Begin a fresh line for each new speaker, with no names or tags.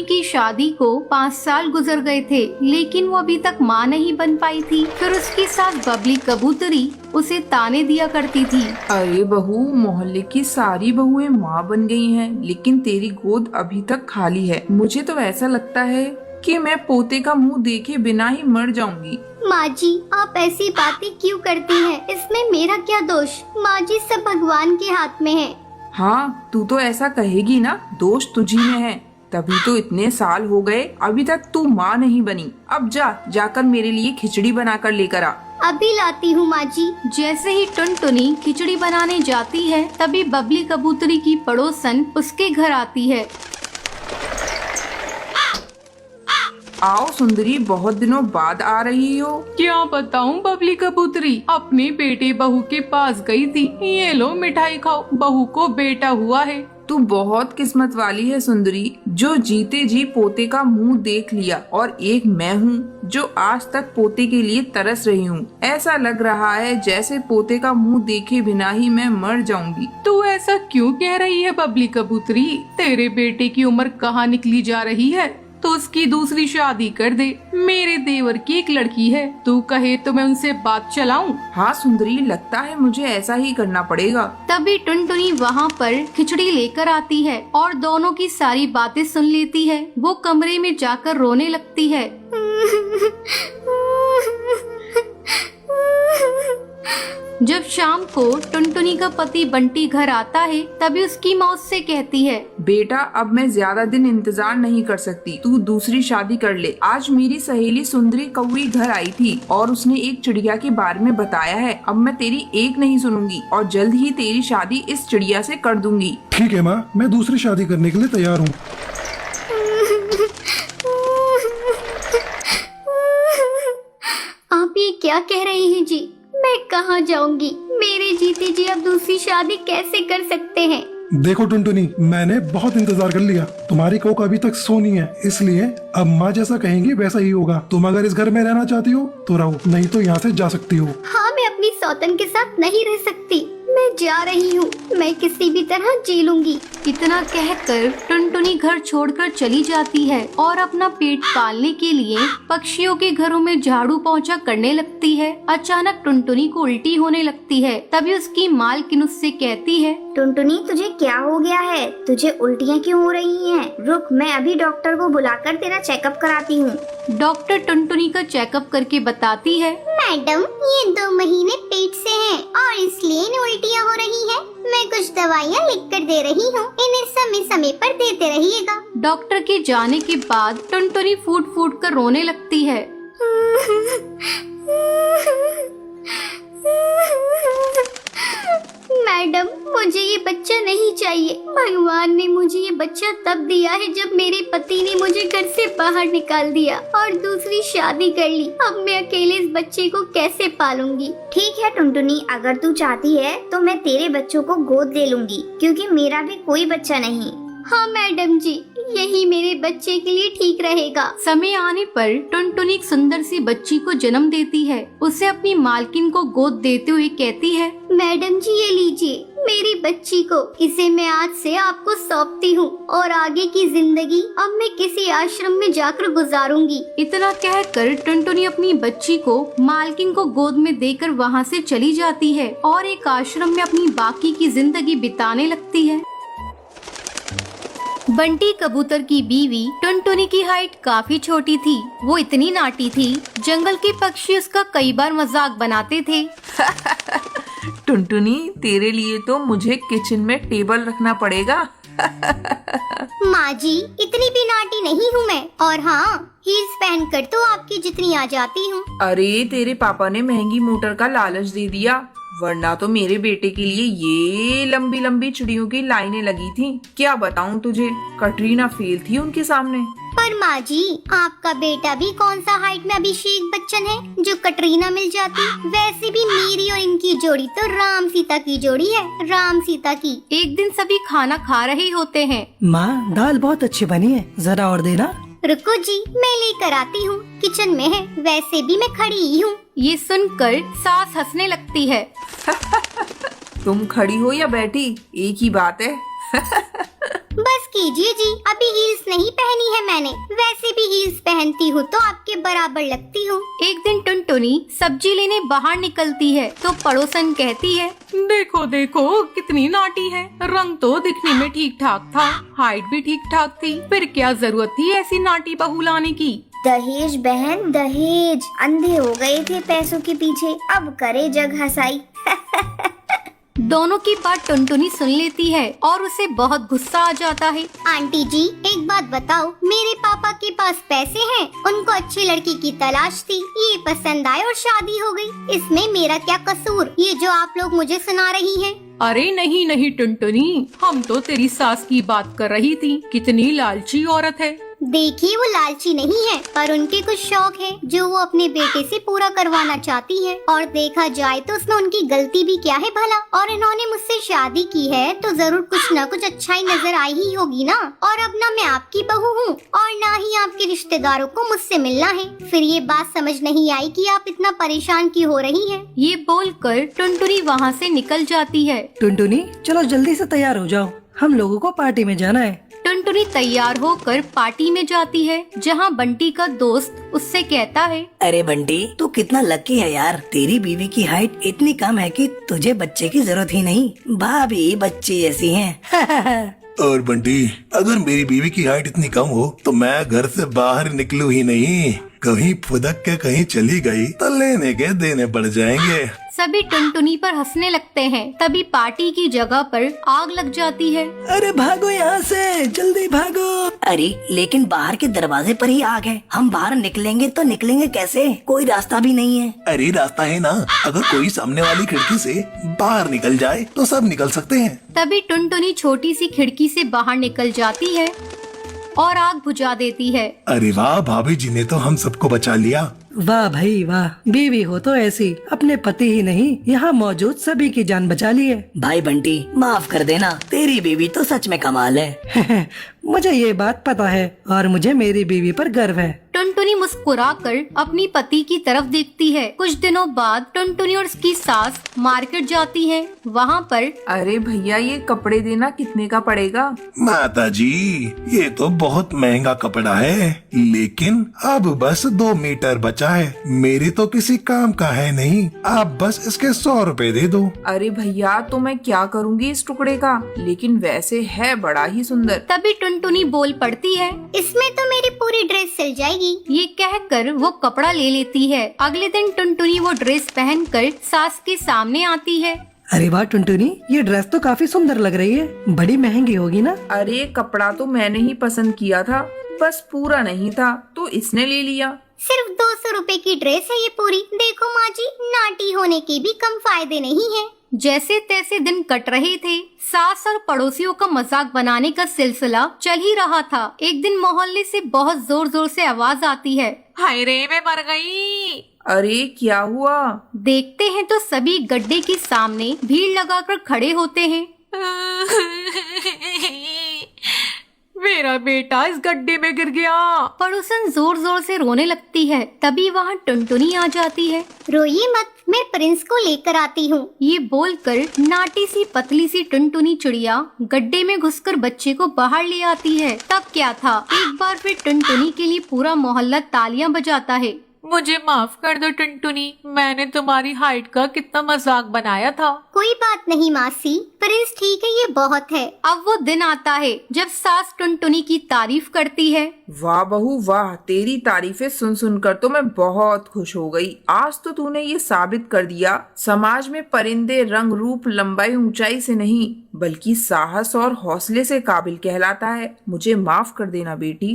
की शादी को 5 साल गुजर गए थे, लेकिन वो अभी तक माँ नहीं बन पाई थी। फिर उसकी सास बबली कबूतरी उसे ताने दिया करती थी।
अरे बहू, मोहल्ले की सारी बहुएं माँ बन गई हैं, लेकिन तेरी गोद अभी तक खाली है। मुझे तो ऐसा लगता है कि मैं पोते का मुंह देखे बिना ही मर जाऊंगी।
माँ जी, आप ऐसी बातें क्यों करती हैं? इसमें मेरा क्या दोष? माँ जी, सब भगवान के हाथ में है।
हाँ, तू तो ऐसा कहेगी ना, दोष तुझी में है। तभी तो इतने साल हो गए, अभी तक तू माँ नहीं बनी। अब जाकर मेरे लिए खिचड़ी बनाकर लेकर आ।
अभी लाती हूँ माँ जी।
जैसे ही टुनटुनी खिचड़ी बनाने जाती है, तभी बबली कबूतरी की पड़ोसन उसके घर आती है।
आओ सुंदरी, बहुत दिनों बाद आ रही हो।
क्या बताऊं बबली कबूतरी, अपने बेटे बहू के पास गई थी। ये लो मिठाई खाओ, बहू को बेटा हुआ है।
तू बहुत किस्मत वाली है सुंदरी, जो जीते जी पोते का मुंह देख लिया। और एक मैं हूँ जो आज तक पोते के लिए तरस रही हूँ। ऐसा लग रहा है जैसे पोते का मुंह देखे बिना ही मैं मर जाऊंगी।
तू ऐसा क्यों कह रही है बबली कबूतरी? तेरे बेटे की उम्र कहाँ निकली जा रही है? तो उसकी दूसरी शादी कर दे। मेरे देवर की एक लड़की है, तू कहे तो मैं उनसे बात चलाऊं?
हाँ सुंदरी, लगता है मुझे ऐसा ही करना पड़ेगा।
तभी टुनटुनी वहाँ पर खिचड़ी लेकर आती है और दोनों की सारी बातें सुन लेती है। वो कमरे में जाकर रोने लगती है। जब शाम को टुनटुनी का पति बंटी घर आता है, तभी उसकी माँ उससे कहती है,
बेटा, अब मैं ज्यादा दिन इंतजार नहीं कर सकती, तू दूसरी शादी कर ले। आज मेरी सहेली सुंदरी कौवी घर आई थी और उसने एक चिड़िया के बारे में बताया है। अब मैं तेरी एक नहीं सुनूंगी और जल्द ही तेरी शादी इस चिड़िया से कर दूंगी।
ठीक है माँ, मैं दूसरी शादी करने के लिए तैयार हूँ।
आप ये क्या कह रहे हैं जी? मैं कहाँ जाऊंगी? मेरे जीते जी अब दूसरी शादी कैसे कर सकते हैं?
देखो टुनटुनी, मैंने बहुत इंतजार कर लिया। तुम्हारी कोक अभी तक सोनी है, इसलिए अब माँ जैसा कहेंगी वैसा ही होगा। तुम अगर इस घर में रहना चाहती हो तो रहो, नहीं तो यहाँ से जा सकती हो।
हाँ, मैं अपनी सौतन के साथ नहीं रह सकती। मैं जा रही हूँ, मैं किसी भी तरह जी लूंगी।
इतना कहकर टुनटुनी घर छोड़कर चली जाती है और अपना पेट पालने के लिए पक्षियों के घरों में झाड़ू पोंछा करने लगती है। अचानक टुनटुनी को उल्टी होने लगती है। तभी उसकी मालकिन उससे कहती है,
टुनटुनी, तुझे क्या हो गया है? तुझे उल्टियाँ क्यों हो रही हैं? रुक, मैं अभी डॉक्टर को बुलाकर तेरा चेकअप कराती हूँ।
डॉक्टर टुनटुनी का चेकअप करके बताती है,
मैडम, ये 2 महीने पेट से हैं और इसलिए इन्हें उल्टियाँ हो रही हैं। मैं कुछ दवाइयाँ लिख कर दे रही हूँ, इन्हें समय समय पर देते रहिएगा।
डॉक्टर के जाने के बाद टुनटुनी फूट फूट कर रोने लगती है।
मैडम, मुझे ये बच्चा नहीं चाहिए। भगवान ने मुझे ये बच्चा तब दिया है जब मेरे पति ने मुझे घर से बाहर निकाल दिया और दूसरी शादी कर ली। अब मैं अकेले इस बच्चे को कैसे पालूंगी? ठीक है टुनटुनी, अगर तू चाहती है तो मैं तेरे बच्चों को गोद ले लूंगी, क्योंकि मेरा भी कोई बच्चा नहीं। हाँ मैडम जी, यही मेरे बच्चे के लिए ठीक रहेगा।
समय आने पर टुनटुनी एक सुंदर सी बच्ची को जन्म देती है। उसे अपनी मालकिन को गोद देते हुए कहती है,
मैडम जी, ये लीजिए मेरी बच्ची को। इसे मैं आज से आपको सौंपती हूँ और आगे की जिंदगी अब मैं किसी आश्रम में जाकर गुजारूंगी।
इतना कहकर टुनटुनी अपनी बच्ची को मालकिन को गोद में देकर वहाँ से चली जाती है और एक आश्रम में अपनी बाकी की जिंदगी बिताने लगती है। बंटी कबूतर की बीवी टुनटुनी की हाइट काफी छोटी थी। वो इतनी नाटी थी, जंगल के पक्षी उसका कई बार मजाक बनाते थे।
टुनटुनी, तेरे लिए तो मुझे किचन में टेबल रखना पड़ेगा।
माँ जी, इतनी भी नाटी नहीं हूँ मैं। और हाँ, हील्स पहनकर तो आपकी जितनी आ जाती हूँ।
अरे, तेरे पापा ने महंगी मोटर का लालच दे दिया, वरना तो मेरे बेटे के लिए ये लंबी लंबी चिड़ियों की लाइनें लगी थी। क्या बताऊं तुझे, कटरीना फेल थी उनके सामने।
पर माँ जी, आपका बेटा भी कौन सा हाइट में अभिषेक बच्चन है जो कटरीना मिल जाती? वैसे भी मेरी और इनकी जोड़ी तो राम सीता की जोड़ी है, राम सीता की।
एक दिन सभी खाना खा रहे होते हैं।
माँ, दाल बहुत अच्छी बनी है, जरा और देना।
रुको जी, मैं लेकर आती हूँ, किचन में है। वैसे भी मैं खड़ी ही हूँ।
ये सुनकर सास हंसने लगती है।
तुम खड़ी हो या बैठी, एक ही बात है।
बस कीजिए जी, अभी हील्स नहीं पहनी है मैंने। वैसे भी हील्स पहनती हूँ तो आपके बराबर लगती हूँ।
एक दिन टुनटुनी सब्जी लेने बाहर निकलती है तो पड़ोसन कहती है,
देखो देखो कितनी नाटी है। रंग तो दिखने में ठीक ठाक था, हाइट भी ठीक ठाक थी, फिर क्या जरूरत थी ऐसी नाटी बहू लाने की।
दहेज बहन दहेज, अंधे हो गए थे पैसों के पीछे, अब करे जग हंसाई।
दोनों की बात टुनटुनी सुन लेती है और उसे बहुत गुस्सा आ जाता है।
आंटी जी एक बात बताओ, मेरे पापा के पास पैसे हैं, उनको अच्छी लड़की की तलाश थी, ये पसंद आए और शादी हो गई। इसमें मेरा क्या कसूर, ये जो आप लोग मुझे सुना रही हैं?
अरे नहीं नहीं टुनटुनी, हम तो तेरी सास की बात कर रही थी। कितनी लालची औरत है।
देखिए वो लालची नहीं है, पर उनके कुछ शौक है जो वो अपने बेटे से पूरा करवाना चाहती है। और देखा जाए तो उसमें उनकी गलती भी क्या है भला। और इन्होंने मुझसे शादी की है तो जरूर कुछ न कुछ अच्छाई नजर आई ही होगी ना। और अब ना मैं आपकी बहू हूँ और ना ही आपके रिश्तेदारों को मुझसे मिलना है। फिर ये बात समझ नहीं आई कि आप इतना परेशान क्यों हो रही है।
ये बोलकर टुनटुनी वहाँ से निकल जाती है।
टुनटुनी चलो जल्दी से तैयार हो जाओ, हम लोगों को पार्टी में जाना है।
टुनटुनी तैयार होकर पार्टी में जाती है जहाँ बंटी का दोस्त उससे कहता है,
अरे बंटी तू कितना लकी है यार, तेरी बीवी की हाइट इतनी कम है कि तुझे बच्चे की जरूरत ही नहीं, भाभी बच्चे जैसी हैं।
और बंटी, अगर मेरी बीवी की हाइट इतनी कम हो तो मैं घर से बाहर निकलूं ही नहीं। कहीं फुदक के कहीं चली गई तो लेने के देने पड़ जाएंगे।
सभी टुनटुनी पर हंसने लगते हैं। तभी पार्टी की जगह पर आग लग जाती है।
अरे भागो यहाँ से, जल्दी भागो। अरे लेकिन बाहर के दरवाजे पर ही आग है, हम बाहर निकलेंगे तो निकलेंगे कैसे, कोई रास्ता भी नहीं है।
अरे रास्ता है ना, अगर कोई सामने वाली खिड़की से बाहर निकल जाए तो सब निकल सकते हैं।
तभी टुनटुनी छोटी सी खिड़की से बाहर निकल जाती है और आग बुझा देती है।
अरे वाह, भाभी जी ने तो हम सबको बचा लिया।
वाह भाई वाह, बीवी हो तो ऐसी, अपने पति ही नहीं यहाँ मौजूद सभी की जान बचा ली है। भाई बंटी माफ कर देना, तेरी बीवी तो सच में कमाल है। मुझे ये बात पता है और मुझे मेरी बीवी पर गर्व है।
टुनटुनी मुस्कुराकर अपनी पति की तरफ देखती है। कुछ दिनों बाद टुनटुनी और उसकी सास मार्केट जाती है। वहाँ पर,
अरे भैया ये कपड़े देना कितने का पड़ेगा?
माता जी ये तो बहुत महंगा कपड़ा है, लेकिन अब बस 2 मीटर बचा है, मेरे तो किसी काम का है नहीं, आप बस इसके 100 रुपए दे दो।
अरे भैया तो मैं क्या करूँगी इस टुकड़े का, लेकिन वैसे है बड़ा ही सुंदर।
तभी टुनटुनी बोल पड़ती है,
इसमें तो मेरी पूरी ड्रेस सिल जाएगी।
ये कहकर वो कपड़ा ले लेती है। अगले दिन टुनटुनी वो ड्रेस पहनकर सास के सामने आती है।
अरे वाह टुनटुनी, ये ड्रेस तो काफी सुंदर लग रही है, बड़ी महंगी होगी ना।
अरे कपड़ा तो मैंने ही पसंद किया था, बस पूरा नहीं था तो इसने ले लिया।
सिर्फ 200 रुपए की ड्रेस है ये पूरी। देखो माँ जी, नाटी होने के भी कम फायदे नहीं है।
जैसे तैसे दिन कट रहे थे। सास और पड़ोसियों का मजाक बनाने का सिलसिला चल ही रहा था। एक दिन मोहल्ले से बहुत जोर जोर से आवाज आती है,
हाय रे मैं मर गई।
अरे क्या हुआ?
देखते हैं तो सभी गड्ढे के सामने भीड़ लगाकर खड़े होते हैं।
मेरा बेटा इस गड्ढे में गिर गया।
पड़ोसन जोर जोर से रोने लगती है। तभी वहाँ टुनटुनी आ जाती है।
रोइए मत, मैं प्रिंस को लेकर आती हूँ।
ये बोलकर नाटी सी पतली सी टुनटुनी चिड़िया गड्ढे में घुसकर बच्चे को बाहर ले आती है। तब क्या था, एक बार फिर टुनटुनी के लिए पूरा मोहल्ला तालियां बजाता है।
मुझे माफ कर दो टुनटुनी, मैंने तुम्हारी हाइट का कितना मजाक बनाया था।
कोई बात नहीं मासी, प्रिंस ठीक है, ये बहुत है।
अब वो दिन आता है जब सास टुनटुनी की तारीफ करती है।
वाह बहू वाह, तेरी तारीफें सुन सुनकर तो मैं बहुत खुश हो गई। आज तो तूने ये साबित कर दिया, समाज में परिंदे रंग रूप लंबाई ऊंचाई से नहीं बल्कि साहस और हौसले से काबिल कहलाता है। मुझे माफ कर देना बेटी।